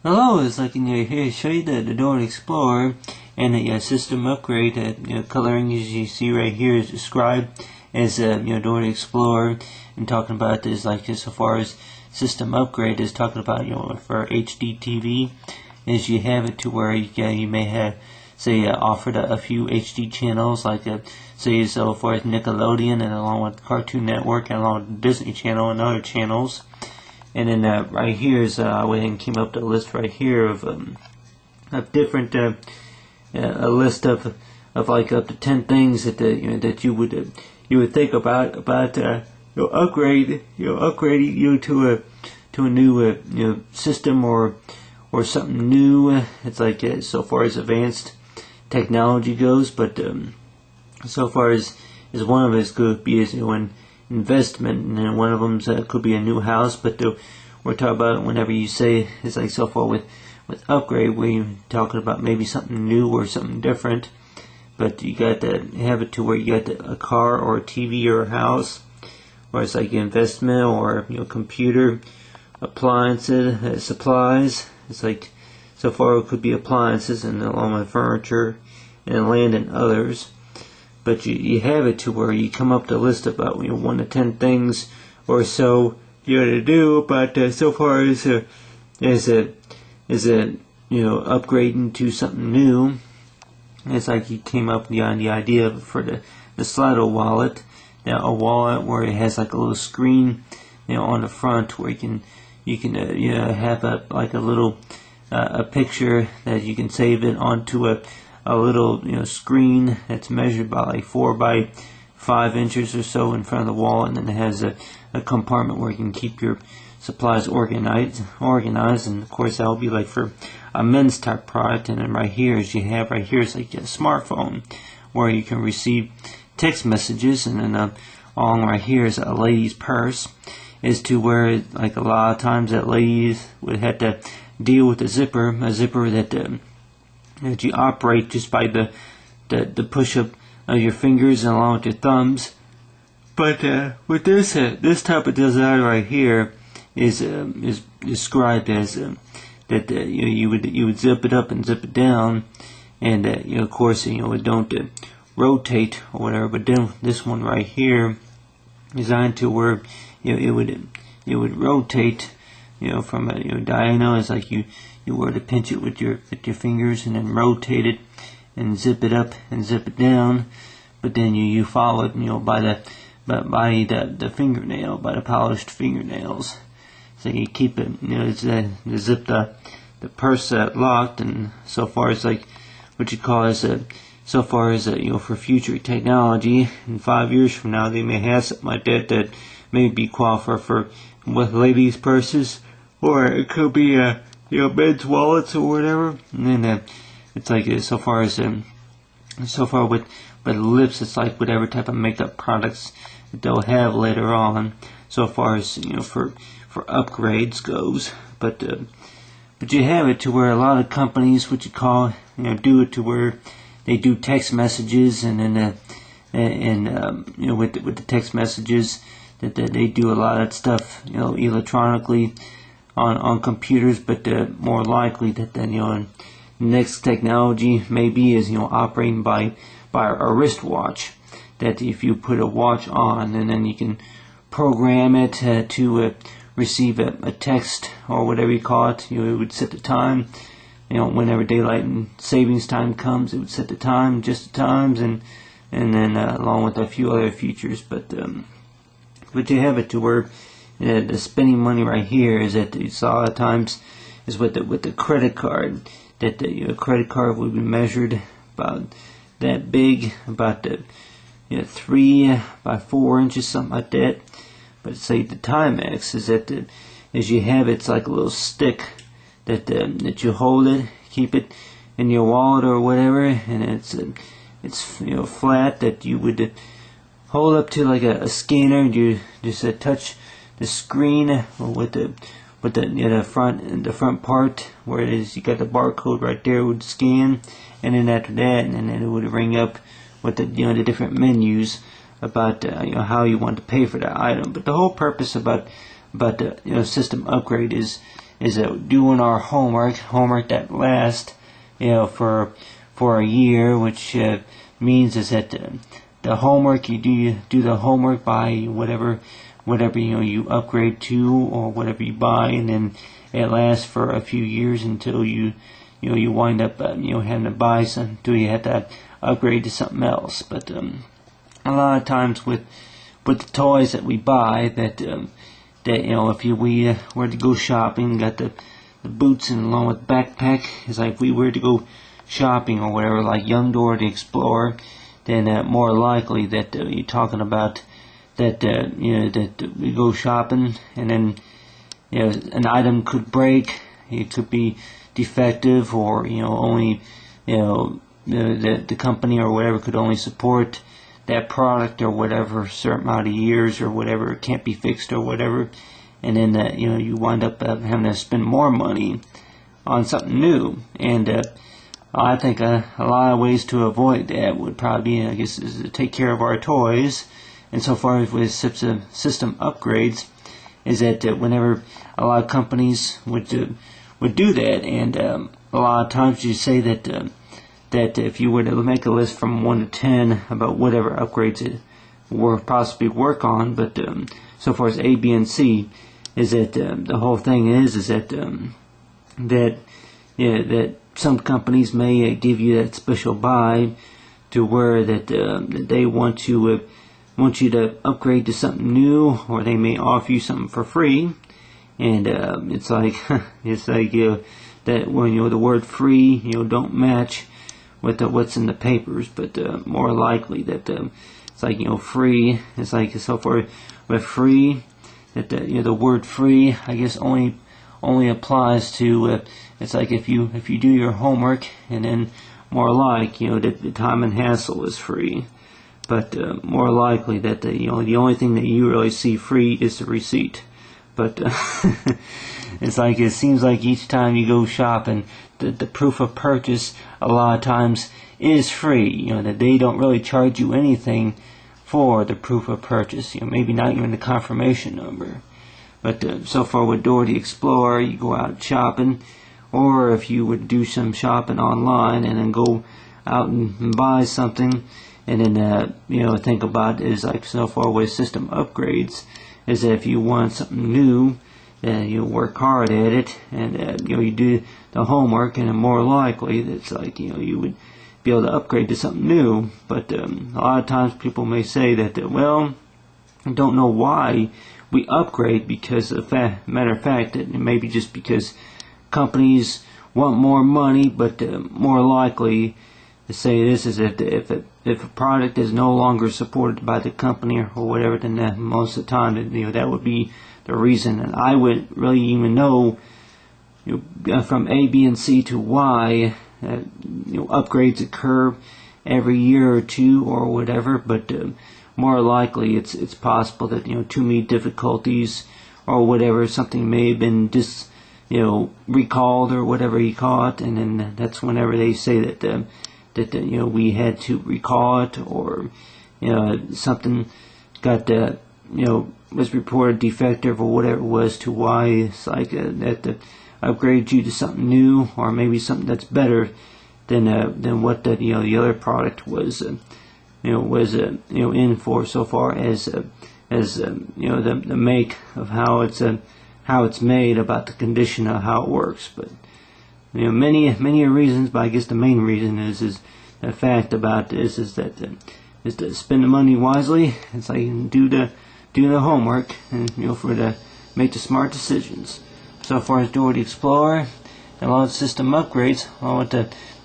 Hello, it's like here to show you the Dora Explorer and the system upgrade. Coloring as you see right here is described as Dora Explorer, and talking about this like just so far as system upgrade is talking about for HD TV is you have it to where you may have say offered a few HD channels like say so far as Nickelodeon and along with Cartoon Network and along with Disney Channel and other channels. And then right here is I went and came up with a list right here of different a list of like up to 10 things that that you would think about upgrading to a new system or something new. It's like so far as advanced technology goes, but so far as one of us could be as an investment, and one of them could be a new house. But we're talking about whenever you say it's like so far with upgrade, we're talking about maybe something new or something different. But you got to have it to where you got a car or a TV or a house, or it's like investment or computer appliances, supplies. It's like so far it could be appliances and along with furniture and land and others. But you have it to where you come up with a list about 1 to 10 things or so you got to do. But so far as upgrading to something new, it's like you came up with the idea for the Slido wallet. Now a wallet where it has like a little screen on the front where you can have like a little a picture that you can save it onto a little screen that's measured by like 4 by 5 inches or so in front of the wall, and then it has a compartment where you can keep your supplies organized, and of course that will be like for a men's type product. And then right here is like a smartphone where you can receive text messages, and then along right here is a lady's purse, is to where like a lot of times that ladies would have to deal with a zipper that you operate just by the push of your fingers and along with your thumbs. But with this type of design right here is described as that you would zip it up and zip it down, and of course it don't rotate or whatever. But then this one right here designed to where it would rotate from a diagonal. It's like you were to pinch it with your fingers and then rotate it and zip it up and zip it down. But then you follow it by the fingernail, by the polished fingernails. So you keep it zip the purse locked. And so far as like what you call as so far as for future technology, in 5 years from now they may have something like that may be qualified for with ladies' purses, or it could be men's wallets or whatever. And then it's like so far with lips, it's like whatever type of makeup products that they'll have later on. So far as for upgrades goes, but you have it to where a lot of companies, what you call do it to where they do text messages, and then with the text messages that they do a lot of that stuff electronically on computers. But more likely that then next technology maybe is operating by a wristwatch, that if you put a watch on and then you can program it to receive a text or whatever you call it. It would set the time whenever daylight and savings time comes, it would set the time, just the times, and then along with a few other features. But you have it to where the spending money right here is that it's a lot of times is with the credit card, that the credit card would be measured about that big, about 3 by 4 inches, something like that. But say the Timex is that as you have it's like a little stick that you hold it, keep it in your wallet or whatever, and it's flat, that you would hold up to like a scanner, and you just touch the screen with the front part where it is, you got the barcode right there, would scan, and then after that, and then it would ring up with the different menus about how you want to pay for that item. But the whole purpose about the system upgrade is doing our homework that lasts, for a year, which means is that the homework you do the homework by whatever you upgrade to or whatever you buy, and then it lasts for a few years until you wind up having to buy some, until you have to upgrade to something else. But a lot of times with the toys that we buy, that if we were to go shopping, got the boots and along with backpack, it's like if we were to go shopping or whatever, like young Dora the Explorer, then more likely that you're talking about that that we go shopping, and then an item could break, it could be defective, or only the company or whatever could only support that product or whatever a certain amount of years or whatever, it can't be fixed or whatever, and then you wind up having to spend more money on something new. And I think a lot of ways to avoid that would probably be, I guess, is to take care of our toys. And so far as with system upgrades, is that whenever a lot of companies would do that, and a lot of times you say that that if you were to make a list from 1 to 10 about whatever upgrades it will possibly work on, but so far as A, B, and C, is that the whole thing is that that some companies may give you that special buy to where that they want you to upgrade to something new, or they may offer you something for free, and it's like that when the word free don't match with what's in the papers, but more likely that it's like free. It's like so far with free that the word free, I guess, only applies to it's like if you do your homework, and then more like that the time and hassle is free, but more likely that the only thing that you really see free is the receipt. But it's like it seems like each time you go shopping, the proof of purchase a lot of times is free. That they don't really charge you anything for the proof of purchase. Maybe not even the confirmation number. But so far with Dora the Explorer, you go out shopping, or if you would do some shopping online and then go out and buy something, and then think about it, is like so far with system upgrades, is that if you want something new, you work hard at it, and you do the homework, and more likely it's like you would be able to upgrade to something new. But a lot of times people may say that well, I don't know why we upgrade, because matter of fact, it may be just because companies want more money. But more likely to say this is that if a product is no longer supported by the company or whatever, then most of the time that would be the reason. And I wouldn't really even know from A, B, and C to Y upgrades occur every year or two or whatever, but more likely it's possible that to meet difficulties or whatever, something may have been recalled or whatever you call it, and then that's whenever they say that we had to recall it, or something got was reported defective or whatever it was, to why it's like that upgrade you to something new, or maybe something that's better than what the other product was in for, so far as the make of how it's made, about the condition of how it works. But many reasons, but I guess the main reason is the fact about this is that is to spend the money wisely. It's like do the homework, and for to make the smart decisions. So far as Dora the Explorer, a lot of system upgrades, along with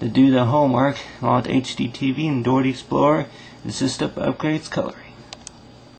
to do the homework, along with HD TV and Dora the Explorer, the system upgrades coloring.